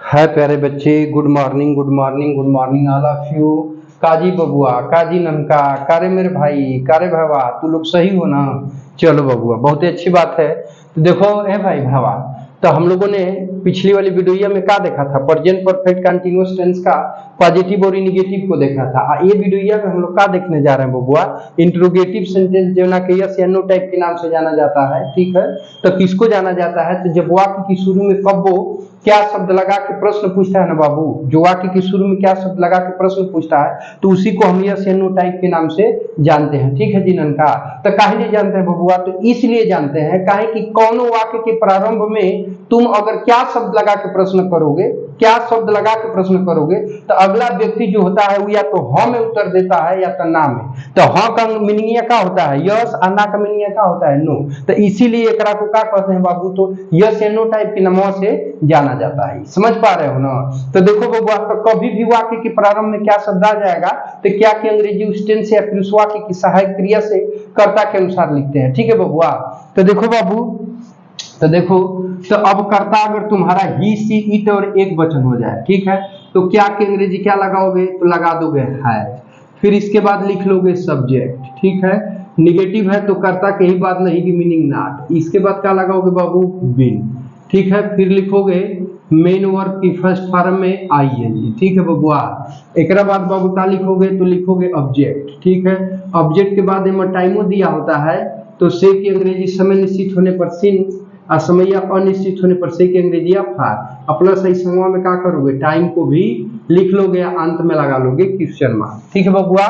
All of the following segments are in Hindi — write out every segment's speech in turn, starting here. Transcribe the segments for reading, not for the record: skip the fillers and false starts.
है प्यारे बच्चे, good morning good morning good morning all of you. काजी बबुआ, काजी ननका, कारे मेरे भाई, कारे भावा, तू लोग सही हो ना? चलो बबुआ, बहुत ही अच्छी बात है। तो देखो ए भाई भावा, तो हम लोगों ने पिछली वाली वीडियो में क्या देखा था? प्रेजेंट परफेक्ट कंटीन्यूअस टेंस का पॉजिटिव और नेगेटिव को देखा था। ये वीडियो में हम लोग क्या देखने जा रहे हैं बबुआ? इंट्रोगेटिव सेंटेंस जो ना कि यस या नो टाइप के नाम से जाना जाता है। ठीक है, तो किसको जाना जाता है? तो जब वाक्य की शुरू में कब वो क्या शब्द लगा के प्रश्न पूछता है ना बाबू, जो वाक्य के शुरू में क्या शब्द लगा के प्रश्न पूछता है, तो उसी को हम यस या नो टाइप के नाम से जानते हैं। ठीक है जी ननका? तो काहे लिए जानते हैं बबुआ? तो इसलिए जानते हैं काहे कि कौनो वाक्य के प्रारंभ में तुम अगर क्या शब्द लगा के प्रश्न करोगे, क्या शब्द लगा के प्रश्न करोगे, तो अगला व्यक्ति जो होता है वो या तो हाँ में उत्तर देता है या तो ना में। तो हाँ का मीनिंग क्या होता है? यस, और ना का मीनिंग क्या होता है? नो। तो इसीलिए एकरा को क्या कहते हैं बाबू? तो यस या नो टाइप के नामों से जाना जाता है। समझ पा रहे हो ना? तो देखो बबुआ, तो कभी भी वाक्य के प्रारंभ में क्या शब्द आ जाएगा, तो क्या की अंग्रेजी उस टेंस या फिर उस वाक्य की सहायक क्रिया से कर्ता के अनुसार लिखते हैं। ठीक है बबुआ? तो देखो बाबू, तो देखो, तो अब कर्ता अगर तुम्हारा ही, सी, इट और एक वचन हो जाए, ठीक है, तो क्या की अंग्रेजी क्या लगाओगे? तो लगा दोगे हैज। फिर इसके बाद लिख लोगे सब्जेक्ट। ठीक है, निगेटिव है तो कर्ता के ही बात नहीं की मीनिंग नॉट। इसके बाद क्या लगाओगे बाबू? बीन। ठीक है, फिर लिखोगे मेन वर्ब की फर्स्ट फॉर्म में आईएनजी। ठीक है बबुआ? एक बाद बाबू क्या लिखोगे? तो लिखोगे ऑब्जेक्ट। ठीक है, ऑब्जेक्ट के बाद में टाइमो दिया होता है, तो से की अंग्रेजी समय निश्चित होने पर सिन, असमय अनिश्चित होने पर से की अंग्रेजी फार। अपना सही समय में क्या करोगे? टाइम को भी लिख लोगे, अंत में लगा लोगे क्वेश्चन मार्क। ठीक है बबुआ?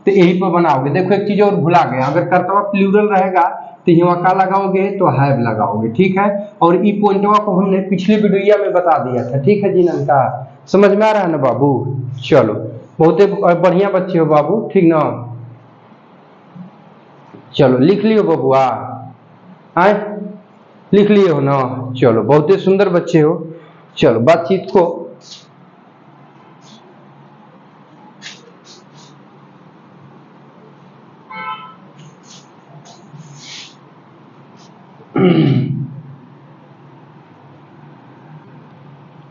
तो यही पर बनाओगे। देखो एक चीज और भुला गया, अगर कर्तव्य प्लूरल रहेगा तो यहाँ का लगाओगे? तो हैव लगाओगे। ठीक है, और ई पॉइंटवा को हमने पिछली वीडियो में बता दिया था। ठीक है जी ननका? समझ में आ रहा है ना बाबू? चलो, बहुत बढ़िया बच्चे हो बाबू, ठीक ना? चलो लिख लियो बबुआ, आए लिख लिए हो ना? चलो, बहुत ही सुंदर बच्चे हो। चलो बातचीत को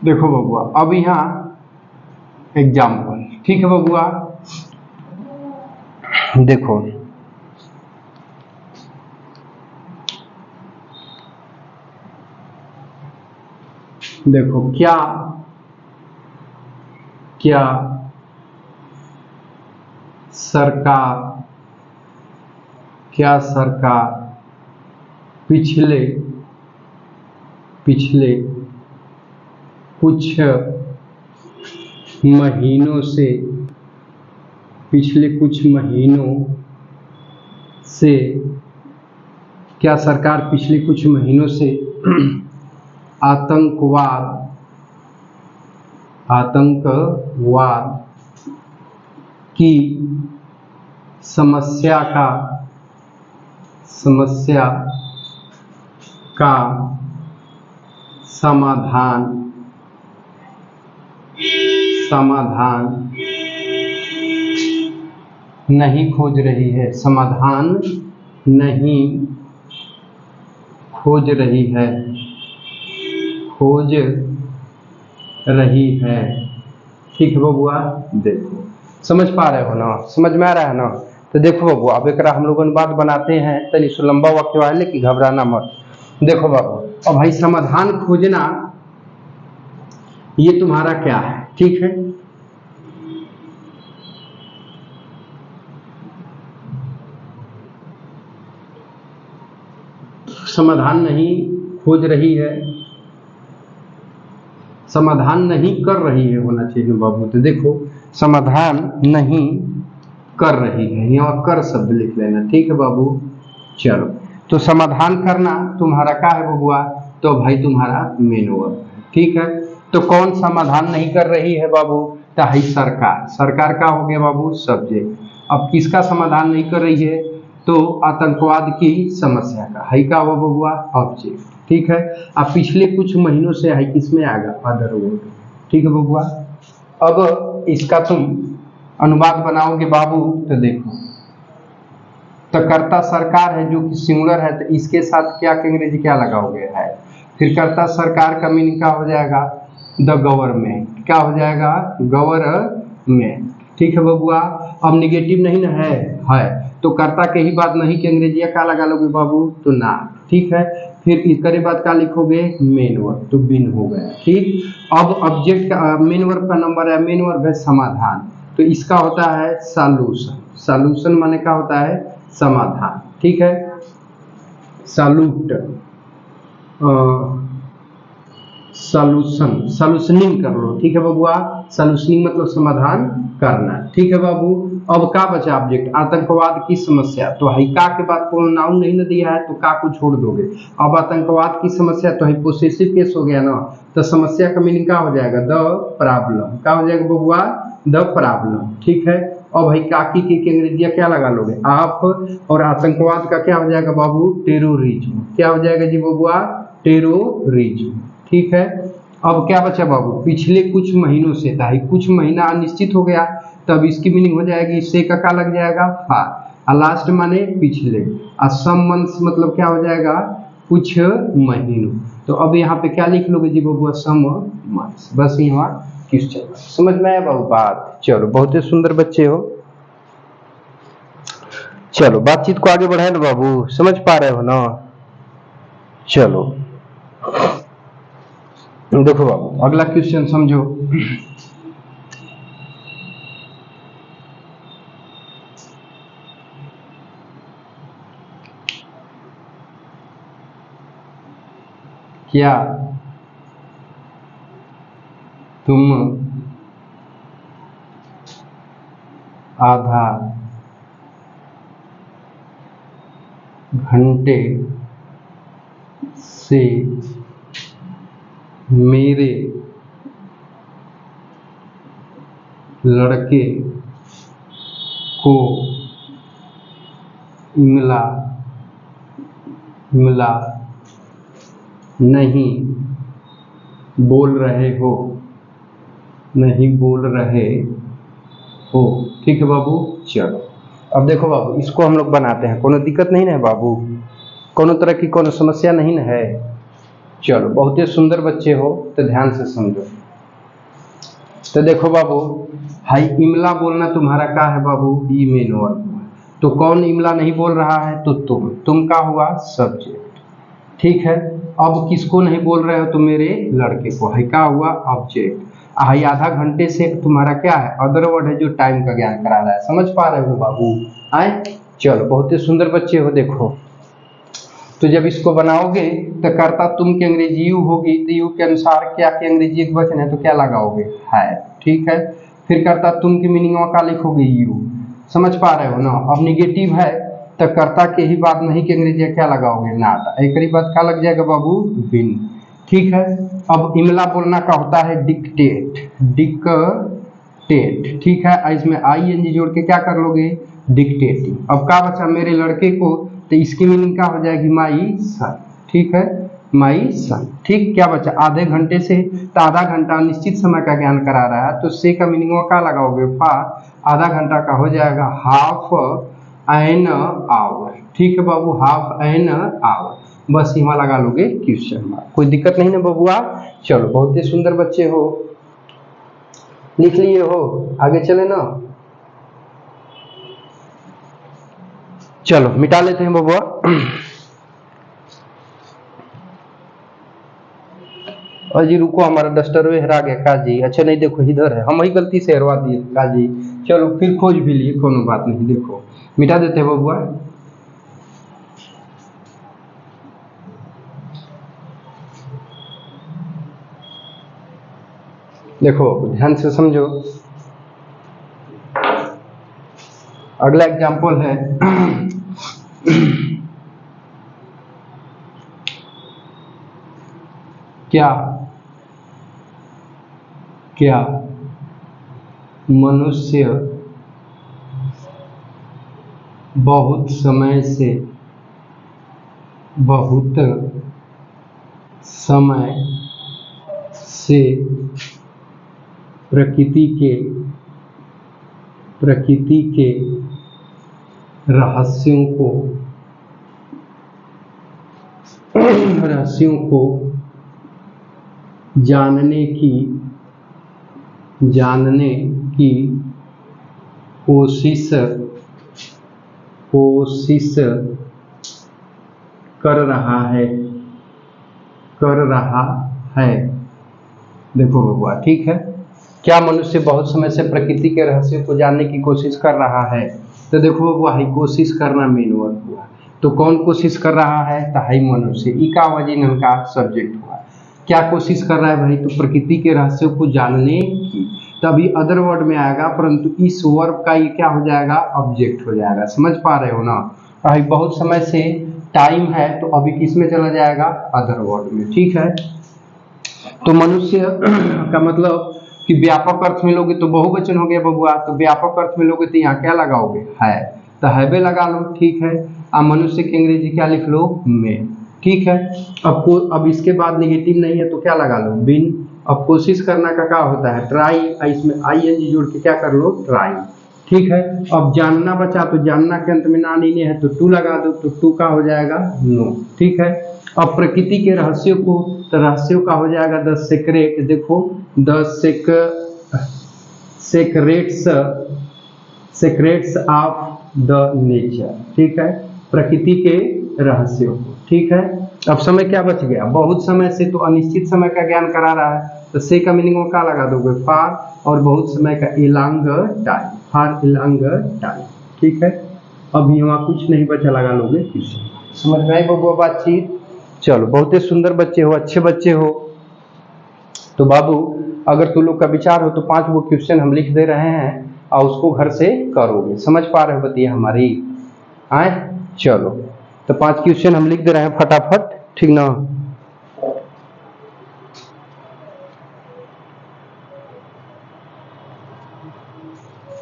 देखो बबुआ, अब यहाँ एग्जाम्पल। ठीक है बबुआ? देखो, देखो क्या क्या सरकार, क्या सरकार पिछले कुछ महीनों से, पिछले कुछ महीनों से, क्या सरकार पिछले कुछ महीनों से आतंकवाद की समस्या का समाधान नहीं खोज रही है, समाधान नहीं खोज रही है, ठीक है बबुआ? देखो, समझ पा रहे हो ना? समझ में आ रहा है ना? तो देखो बाबू, अब एक हम लोगों बात बनाते हैं, तनी सो लंबा वाक्य वाले कि घबराना मत। देखो बाबू, अब भाई समाधान खोजना ये तुम्हारा क्या है? ठीक है, समाधान नहीं खोज रही है, समाधान नहीं कर रही है होना चाहिए बाबू। तो देखो, समाधान नहीं कर रही है, यहाँ कर शब्द लिख लेना। ठीक है बाबू? चलो, तो समाधान करना तुम्हारा क्या है बबुआ? तो भाई तुम्हारा मेन वर्ब है। ठीक है, तो कौन समाधान नहीं कर रही है बाबू? तो है सरकार। सरकार का हो गया बाबू? सब्जेक्ट। अब किसका समाधान नहीं कर रही है? तो आतंकवाद की समस्या का। है का वो बबुआ? ऑब्जेक्ट। ठीक है, अब पिछले कुछ महीनों से है किसमें आएगा? Other word. ठीक है बबुआ? अब इसका तुम अनुवाद बनाओगे बाबू, तो देखो, तो कर्ता सरकार है जो कि सिंगुलर है, तो इसके साथ क्या अंग्रेजी क्या लगाओगे? है। फिर कर्ता सरकार का मीनिंग क्या हो जाएगा? द गवर्नमेंट, क्या हो जाएगा गवर्नमेंट। ठीक है बबुआ। अब निगेटिव नहीं ना है तो कर्ता के ही बात नहीं कि अंग्रेजिया क्या लगा लोगे बाबू, तो ना। ठीक है, फिर इसके बाद क्या लिखोगे, मेन वर्ब, तो बिन हो गया। ठीक, अब ऑब्जेक्ट का मेन वर्ब का नंबर है, मेन वर्ब है समाधान, तो इसका होता है सॉल्यूशन। सॉल्यूशन माने क्या होता है, समाधान। ठीक है, सॉल्यूट, सॉल्यूशन, सॉल्यूशनिंग कर लो। ठीक है बबुआ, सॉल्यूशनिंग मतलब समाधान करना। ठीक है बाबू। अब का बचा ऑब्जेक्ट, आतंकवाद की समस्या, तो है का के बाद कोनो नाउन नहीं ना दिया है तो का को छोड़ दोगे। अब आतंकवाद की समस्या तो है पोसेसिव केस हो गया ना, तो समस्या का मीनिंग क्या हो जाएगा, द प्रॉब्लम। क्या हो जाएगा बबुआ, द प्रॉब्लम। ठीक है, अब भाई काकी की अंग्रेजिया क्या लगा लोगे, आप, और आतंकवाद का क्या हो जाएगा बाबू, टेररिज्म। क्या हो जाएगा जी बबुआ, टेररिज्म। ठीक है, अब क्या बचा बाबू, पिछले कुछ महीनों से था, कुछ महीना अनिश्चित हो गया, तब इसकी मीनिंग हो जाएगी, इससे का क्या लग जाएगा, फार। लास्ट माने पिछले, और सम मंथ्स मतलब क्या हो जाएगा, कुछ महीनों। तो अब यहाँ पे क्या लिख लोगे जी बबुआ, सम मंथ्स। बस यहाँ क्वेश्चन समझ में आया बाबू बात। चलो बहुत ही सुंदर बच्चे हो। चलो बातचीत को आगे बढ़ाए ना बाबू, समझ पा रहे हो ना। चलो देखो बाबू अगला क्वेश्चन समझो। क्या तुम आधा घंटे से मेरे लड़के को इमला नहीं बोल रहे हो, नहीं बोल रहे हो। ठीक है बाबू। चलो अब देखो बाबू, इसको हम लोग बनाते हैं, कोनो दिक्कत नहीं ना है बाबू, कोनो तरह की कोनो समस्या नहीं ना है। चलो बहुत ही सुंदर बच्चे हो, तो ध्यान से समझो। तो देखो बाबू, हाई इमला बोलना तुम्हारा क्या है बाबू, ई मेन वर्ब है, तो कौन इमला नहीं बोल रहा है, तो तुम का हुआ सब्जेक्ट। ठीक है, अब किसको नहीं बोल रहे हो, तो मेरे लड़के को, है क्या हुआ ऑब्जेक्ट। हाई आधा घंटे से तुम्हारा क्या है, अदर वर्ड है जो टाइम का ज्ञान करा रहा है। समझ पा रहे हो बाबू, आए। चलो बहुत ही सुंदर बच्चे हो। देखो तो जब इसको बनाओगे तो कर्ता तुम की अंग्रेजी यू होगी, तो यू के अनुसार क्या की अंग्रेजी एक वचन है तो क्या लगाओगे, है। ठीक है, फिर कर्ता तुम की मीनिंग का लिखोगे यू। समझ पा रहे हो ना। अब निगेटिव है तो कर्ता के ही बात नहीं कि अंग्रेजी क्या लगाओगे, नॉट। एक बात क्या लग जाएगा बाबू, बिन। ठीक है, अब इमला बोलना का होता है डिक्टेट, डिक्टेट। ठीक है, इसमें आई एन जी जोड़ के क्या कर लोगे, डिक्टेटिंग। अब क्या बचा, मेरे लड़के को, तो इसकी मीनिंग क्या हो जाएगी, माई सन। ठीक है, माई सन। ठीक, क्या बचा, आधे घंटे से, तो आधा घंटा निश्चित समय का ज्ञान करा रहा है, तो से का मीनिंग क्या लगाओगे, फार। आधा घंटा का हो जाएगा हाफ एन आवर। ठीक है बाबू, हाफ एन आवर। बस यहाँ लगा लोगे क्वेश्चन मार्क, कोई दिक्कत नहीं ना बबुआ। चलो बहुत ही सुंदर बच्चे हो, लिख लिए हो, आगे चले ना। चलो मिटा लेते हैं बबुआ। अजी रुको, हमारा डस्टर वे हरा गया काजी। अच्छा नहीं, देखो इधर है, हम ही गलती से हरवा दिए काजी। चलो फिर खोज भी लिए, कोनो बात नहीं, देखो मिटा देते हैं बबुआ। देखो ध्यान से समझो, अगला एग्जाम्पल है। क्या क्या मनुष्य बहुत समय से प्रकृति के रहस्यों को जानने की कोशिश कर रहा है। देखो बबुआ, ठीक है। क्या मनुष्य बहुत समय से प्रकृति के रहस्य को जानने की कोशिश कर रहा है? तो देखो बबुआ, हाई कोशिश करना मेन वर्ड हुआ। तो कौन कोशिश कर रहा है? तो हाई मनुष्य, इका वजह का सब्जेक्ट हुआ। क्या कोशिश कर रहा है भाई? तो प्रकृति के रहस्यों को जानने की। तभी अदर वर्ड में आएगा, परंतु इस वर्ब का ये क्या हो जाएगा? ऑब्जेक्ट हो जाएगा। समझ पा रहे हो ना? भाई बहुत समय से टाइम है, तो अभी किस में चला जाएगा? अदर वर्ड में, ठीक है। तो मनुष्य का मतलब कि व्यापक अर्थ में लोगे तो बहुवचन हो गया बबुआ। तो व्यापक अर्थ में लोगे तो यहाँ क्या लगाओगे? है। तो हैवे लगा लो, ठीक है। अब मनुष्य की अंग्रेजी क्या लिख लो? में, ठीक है। अब इसके बाद नेगेटिव नहीं है तो क्या लगा लो? बिन। अब कोशिश करना का क्या होता है? ट्राई। इसमें ING जोड़ के क्या कर लो? ट्राई, ठीक है। अब जानना बचा, तो जानना के अंत में ना नहीं है तो टू लगा दो, तो टू का हो जाएगा? नो, ठीक है। अब प्रकृति के रहस्यों को, तो रहस्यों का हो जाएगा द सीक्रेट। देखो, the secrets of the nature, ठीक है। प्रकृति के रहस्यों को, ठीक है। अब समय क्या बच गया? बहुत समय से, तो अनिश्चित समय का ज्ञान करा रहा है, तो से का मीनिंग में क्या लगा दोगे? फार। और बहुत समय का इलांग टाइम, फार इलांग टाइम, ठीक है। अब यहाँ कुछ नहीं बचा, लगा लोगे किसी। समझ में आई बबुआ बातचीत? चलो, बहुत ही सुंदर बच्चे हो, अच्छे बच्चे हो। तो बाबू, अगर तुम लोग का विचार हो तो 5 वो क्वेश्चन हम लिख दे रहे हैं और उसको घर से करोगे। समझ पा रहे हो बतिया हमारी? आए, चलो। तो 5 क्वेश्चन हम लिख दे रहे हैं फटाफट, ठीक ना?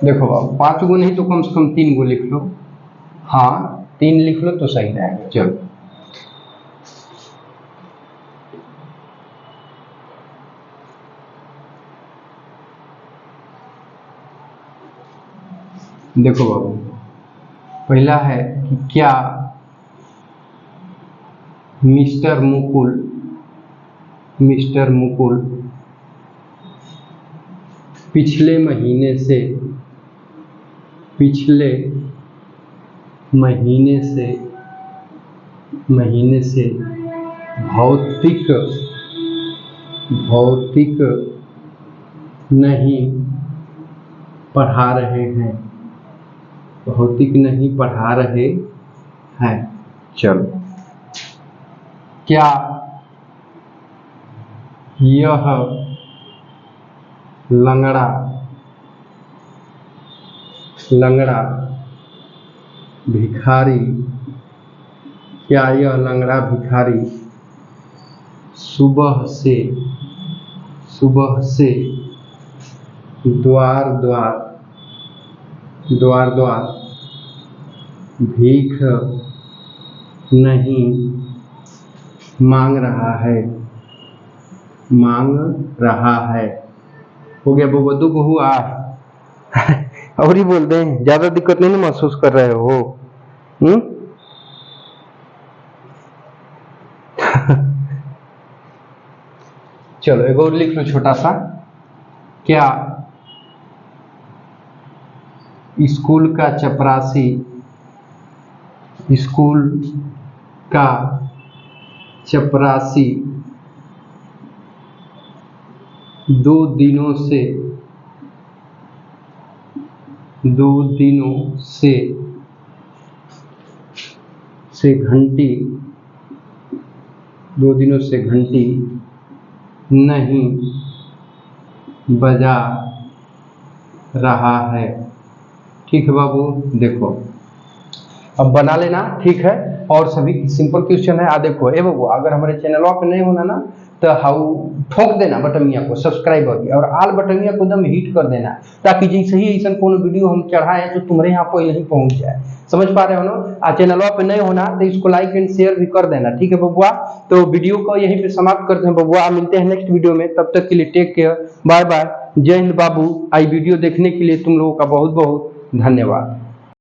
देखो बाबू, 5 गो नहीं तो कम से कम 3 गो लिख लो। हाँ, 3 लिख लो तो सही रहेगा। चलो, देखो बाबू, पहला है कि क्या मिस्टर मुकुल पिछले महीने से भौतिक नहीं पढ़ा रहे हैं। चलो, क्या यह लंगड़ा भिखारी सुबह से द्वार द्वार भीख नहीं मांग रहा है? हो गया बबुआ, 2 गो हुआ। और ही बोल दें, ज्यादा दिक्कत नहीं ना महसूस कर रहे हो? चलो, एक और लिख लो छोटा सा। क्या स्कूल का चपरासी 2 दिनों से घंटी नहीं बजा रहा है? ठीक है बाबू, देखो अब बना लेना, ठीक है। और सभी सिंपल क्वेश्चन है। देखो ए बाबू, अगर हमारे चैनल पे नहीं होना ना तो हाउ ठोक देना बटनिया को सब्सक्राइब और आल बटनिया को एकदम हिट कर देना, ताकि जैसे ही ऐसा कोनो वीडियो हम चढ़ाएं तो तुम्हारे यहाँ पहले ही पहुंच जाए। समझ पा रहे हो ना? चैनल पे नहीं होना तो इसको लाइक एंड शेयर भी कर देना, ठीक है बबुआ। तो वीडियो को यहीं पे समाप्त करते हैं बबुआ, मिलते हैं नेक्स्ट वीडियो में। तब तक के लिए टेक केयर, बाय बाय, जय हिंद बाबू। आई वीडियो देखने के लिए तुम लोगों का बहुत बहुत धन्यवाद।